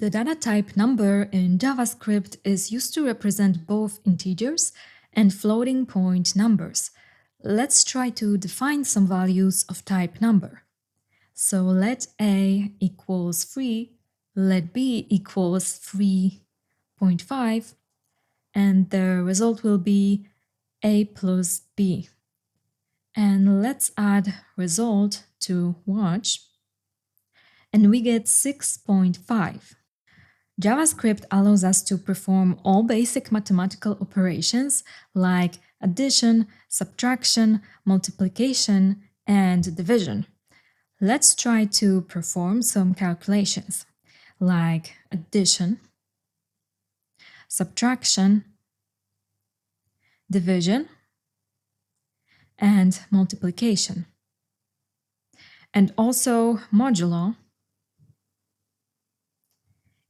The data type number in JavaScript is used to represent both integers and floating point numbers. Let's try to define some values of type number. So let a equals 3, let b equals 3.5, and the result will be a plus b. And let's add result to watch, and we get 6.5. JavaScript allows us to perform all basic mathematical operations like addition, subtraction, multiplication, and division. Let's try to perform some calculations like addition, subtraction, division, and multiplication. And also modulo.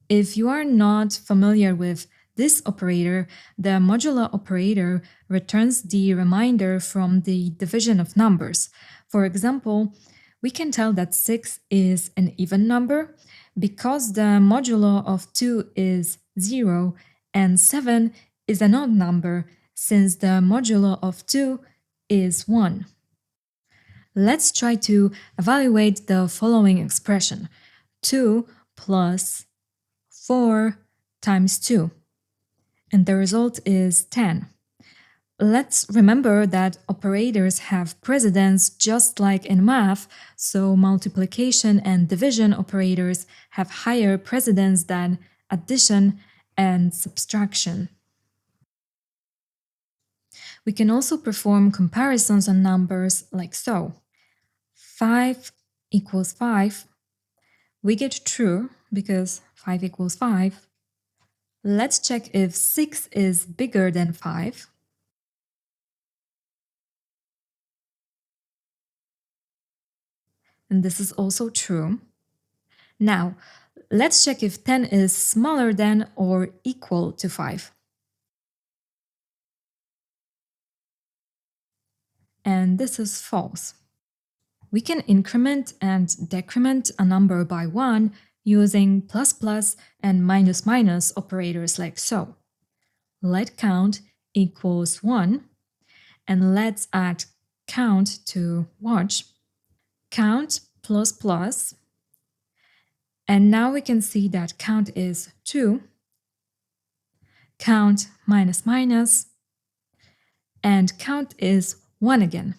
If you are not familiar with this operator, the modulo operator returns the remainder from the division of numbers. For example, we can tell that 6 is an even number because the modulo of 2 is 0 and 7 is an odd number since the modulo of 2 is 1. Let's try to evaluate the following expression: 2 plus 4 times 2, and the result is 10. Let's remember that operators have precedence just like in math, so multiplication and division operators have higher precedence than addition and subtraction. We can also perform comparisons on numbers like so. 5 equals 5. We get true because 5 equals 5. Let's check if 6 is bigger than 5. And this is also true. Now, let's check if 10 is smaller than or equal to 5. And this is false. We can increment and decrement a number by 1 using plus plus and minus minus operators like so. Let count equals 1, and let's add count to watch. Count plus plus, and now we can see that count is 2, count minus minus, and count is 1 again.